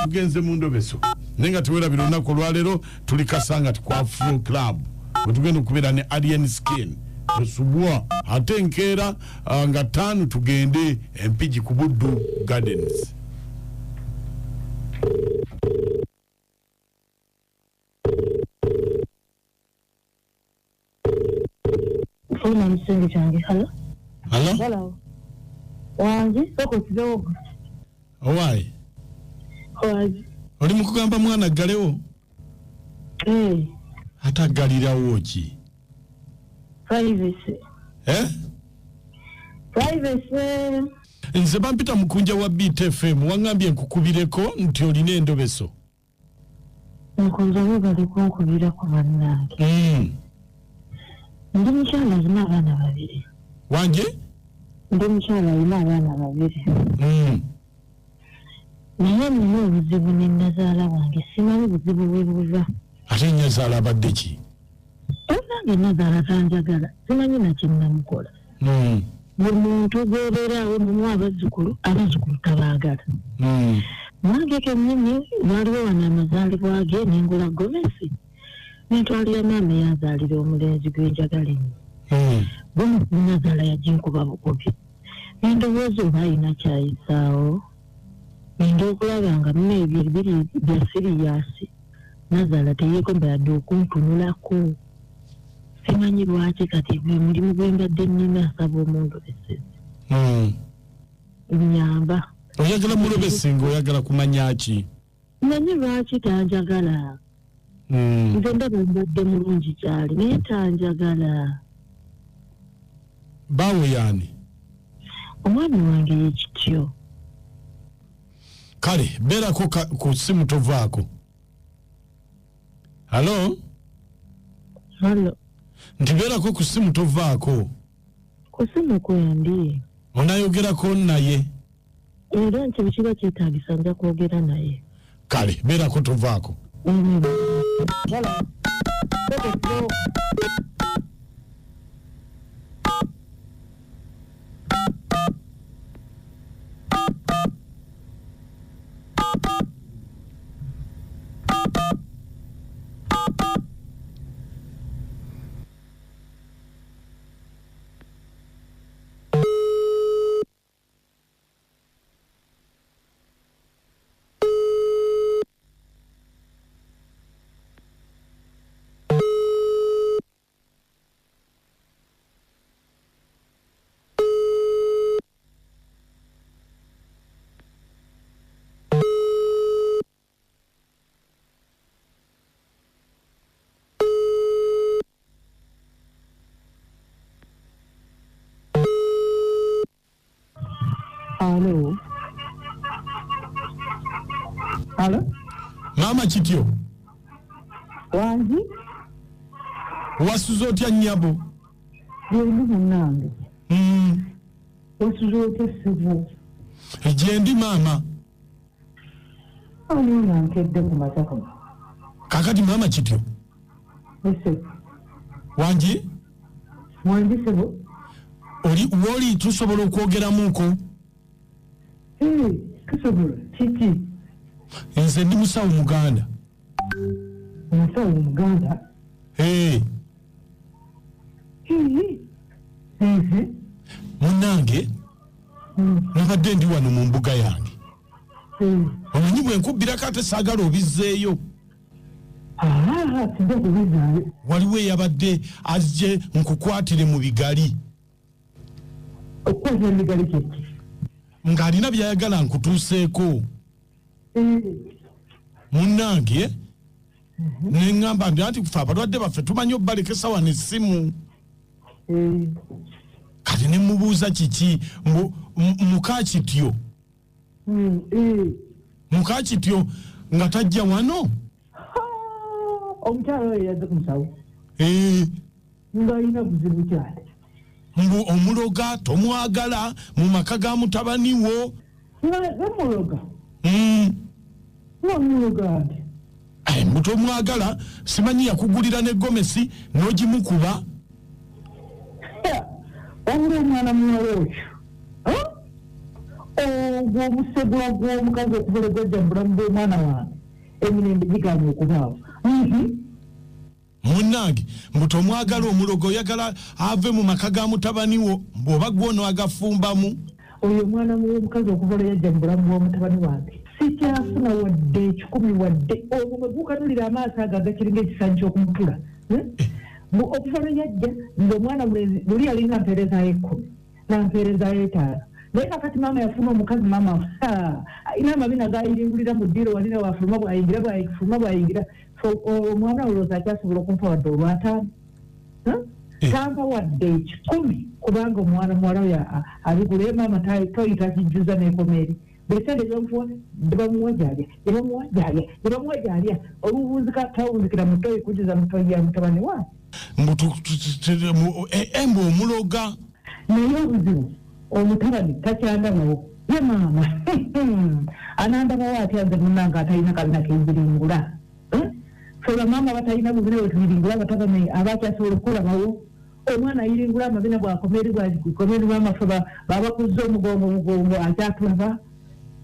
tugenze mu Endobeso nenga tuwerabira olunaku lwaleero tuli Kasanga kwa Full Club tugenda okubeera ne Alien Skin tusubwa ate enkeera nga 5 tugende Empigi ku Buddu Gardens. Hello. Hello. Wange soko kidogo. Why? Oli mukugamba mwana galewo? Hata galirawo ki? Privacy. Privacy. Nze bampita mukunja wa BTFM wangambye nkukubireko nti olina Endobeso. Nkunja bali kunkubira ku bannange. Ndi mukyala alina abaana babiri. Wange? Ndi mukyala alina abaana babiri. Naye nina obuzibu ne Nazaala wange simanyi buzibu bwe buva. Ate Nazaala abadde ki? Nange Nazaala tanjagala simanyi na kye namukola. Buli muntu gwobeerawo mumu abazzukulu tabaagala. Nange kennyini waliwo wano amazaalibwa ge nengula gomesi nentwalira maama eyazaalira omulenzi gwenjagala ennyo. Bwe Nazaala yaginkuba bukubi nendowooza oba alina kyayisaawo nenda okulaba nga maybe biri bya siriyasi Nazaala teyeegomba yadde okuntunulako. Simanyi lwaki kati gwe mulimu gwe mbadde nnina asaba omundobesezi. Nyamba. Oyagala mulobesi ng'oyagala kumanya ki? Manyi lwaki tanjagala. Nze ndaba mbadde mulungi kyali naye tanjagala. Baawe yaani? Omwami wange y'ekityo. Kale beerako ku simu tovaako. Halo? Nti beerako ku simu tovaako. Ku simu kwendi. Onayogerako naye? Era nti kiba kyetaagisa nja kwogera naye. Kale beerako tovaako. Hello? Mama kityo? Wange? Wasuza otya nnyabo? Ndi munnange. Wasuza otya ssebo? Gyendi maama. Ayona nkedde ku mataka. Kakati mama kityo? Ese. Wange? Wange ssebo? Woli tusobola okwogeramuko? Tusobola. Kiki? Nze ndi musawo Muganda. Musawo Muganda? Munnange nabadde ndi wano mu mbuga yange. Omanyi bwe nkubbirako ate saagala obizzeeyo. Tujja kubizaayo. Waliwo eyabadde azze nkukwatire mu bigali. Okukwatira mu bigali kyeki? Ng'alina by'ayagala nkutuuseeko. Munnange neŋŋamba nti kufe abalwadde baffe tumanyi obbalekesa wano essimu. Kati ne mubuuza kiki muka kityo. Muka kityo nga tajja wano. Omukyala oyo yazze ku musawo. Ng'alina buzibu kyali. Mbu omuloga tomwagala mu maka ga mutabani wo. Namuloga? Namuloga nti? Mutomwagala simanyi yakugulira ne gomesi n'ogimukuba. Wabula omwana muwala oyo Gwomusegula gw'omukazi okuvola gwajja mu bulamu bw'omwana wange emirembe giganye okubaawo. Munnange mbuto mwagala omulogo oyagala ave mu maka ga mutabani wo bw'oba gwono agafumbamu. Oyo omwana w'omukazi okuvola yajja mu bulamu bw'omutabani wange sikyafuna wadde 10 wadde olwo bwe gukanulira amaaso ago agakiringa ekisanyi ky'okumutula. Okuvola yajja ng'omwana luli yalinga mpeerezaayo 10 nampeerezaayo 5. Naye kakati maama yafuna omukazi maama ina amabina gayiringulira mu ddiiro walina wafuluma bwayingira omwana olowooza akyasobola okumpa wadde olw'ataano. Tampa wadde 10 kubanga omwana muwala oyo abigula maama toyita kijjuza n'ekomeeri besende byomufuwa tebamuwajalya oluwunzika tawunzikira mutoyi kujjuza mutoyi ya mutabani wange embu omuloga naye obuzibu omutabani takyandabawo ye maama anandabawo atya nze munnange atalina kabina kenjiringula sola maama batalina bubina bwetuyiringula batabani abakyasobola okulabawo omwana ayiringula amabina bwakomeeri maamafe babakuzza omugongo akyatulaba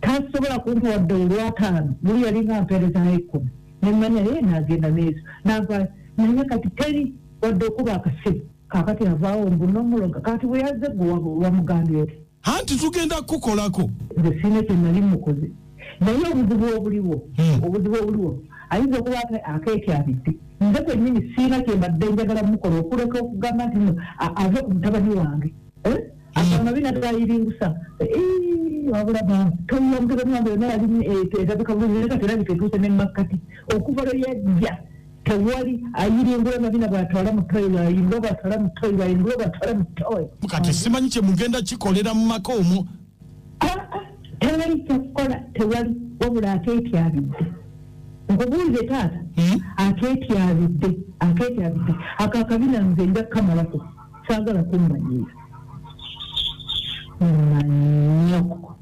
tasobola kumpa wadde olw'ataano muli yalinga mpeerezaayo 10 nemanya ye naagenda n'ezo nava naye kati teri wadde okuba akasibu kakati avaawo mbunomuloga kati bwe yazze gwe wamugambye oti anti tugenda kukolako nze siina kye nali mukoze naye obuzibu obuliwo ayinza okuba akeekyabidde nze kwennyini siina kye mbadde njagala mukola okuleka okugamba nti ave ku mutabani wange amabina gayiringusa wabula bantu toyiwa mutabani wange yonna yali etabika bulungi kati erabika etuuse nemakkati okuva lwe yajja tewali ayiringula amabina bwatwala mu toyi lwayingula bwatwala mu toyi lwayingula bwatwala mu toyi kati simanyi kye mugenda kikolera mu maka omwo tewali kyakukola tewali wabula akeetyabidde nkubuuze taata akeetyabidde ako akabina nze nja kukamalako saagala kummanyiira manyoko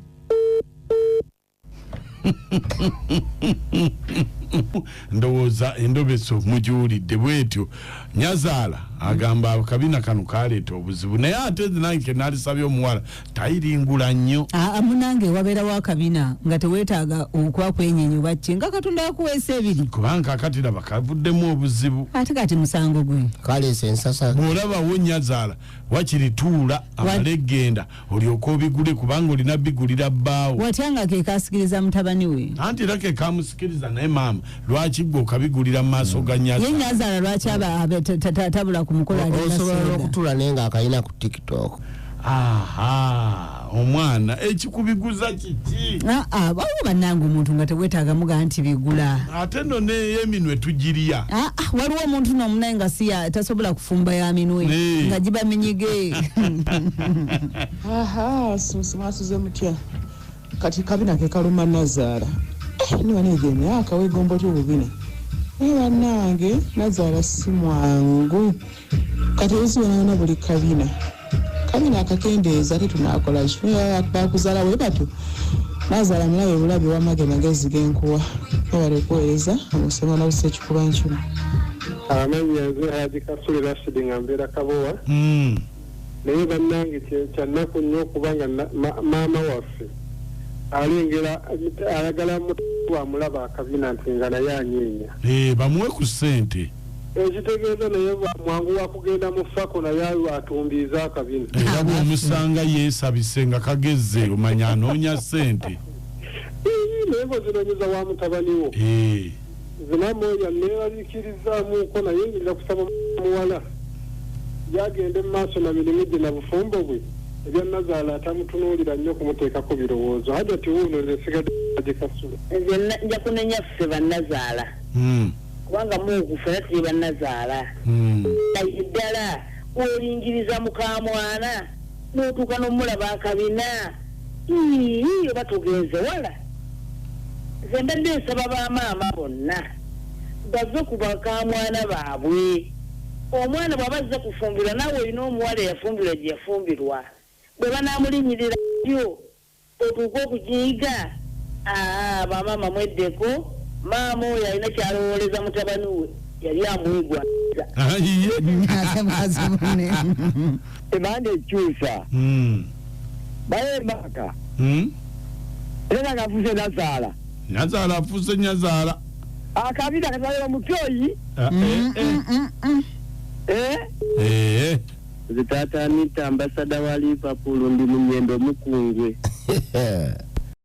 ndowooza Endobeso mugiwulidde bwetyo. Nazaala agamba akabina kano kaleeta obuzibu naye ate nange nalisabye omuwala tayiringula nnyo. Munange wabeera wakabina nga teweetaaga okwakwenyenyo bacce nga Katonda akuweesa ebiri kubanga akati laba kavuddemu obuzibu ate kati musango gwe kaleesa ensasa bw'olabawo Nazaala wakiri tuula amalegenda olyoka obigule kubanga olina bigulira bbaawo watyanga ke kasikiriza mutabani we anti era ke kamusikiriza naye maama lwaki gwe okabigulira mu maaso ga Nazaala ye Nazaala lwaki tabula ku mukola osobola okutula naye nga akalina ku TikTok. Omwana ekikubiguza kiki waliwo bannange omuntu nga teweetaaga muga nti bigula ate nno n'eminwe tugiriya waliwo omuntu n'omunaye nga siya tasobola kufumba ya minwe nga giba minyige mwasuze mutya kati kabina ke kaluma Nazaala niwanege emyaka wegombo tyobubina naye bannange Nazaala si mwangu kati osiwenana buli kabina akakendeeza ate tunaakola bakuzaala we batyo Nazaala mulabe bulabi wamage magezi genkuwa babale okuweereza omusema nabuse ekikuba nkino amanyi yanze Haji Kasule Rashid nga mbeera Kabowa naye bannange kyannaku nnyo okubanga maama waffe alengera ayagala mutuwa mulaba akabina nti nga naye anyeenya bamuwe ku ssente ekitegeeza naye mwangu wakugenda mu fako naye atumbiza akabina era bw'omusanga yeesabise nga kagezze omanya anoonya ssente naye bwezinoonyeza wa mutabani wo zinamoya neebaliikirizzaamuuko naye ngirira kusaba muwala gyagende mu maaso na mirimu gye na bufumbo bwe ebya Nazaala atamutunuulira nnyo kumuteekako birowoozo hajati wuuno nesigadde Haji Kasule nja kunenya ffe bannazaala kubanga muukufe natuli bannazaala ddala olingiriza mukamwana n'otuuka n'omulaba akabina oba tugenze wala nze mbadde nsaba bamaama bonna bazze ku bakamwana baabwe omwana bw'abazze kufumbirwa naawe olina omuwala eyafumbirwa gye yafumbirwa bwe banaamulinyirira ddyo otuuka okugiyiga bamaama mweddeko maama oyo alina kyalowooleza mutabani we yali amwegwanyiza emanda ekyusa baye maka era ngafuse Nazaala Nazaala afuse Nazaala Akabina katwalira mutyoyi Zitata Anita ambassador wa Liverpool ndi munyendo mukungwe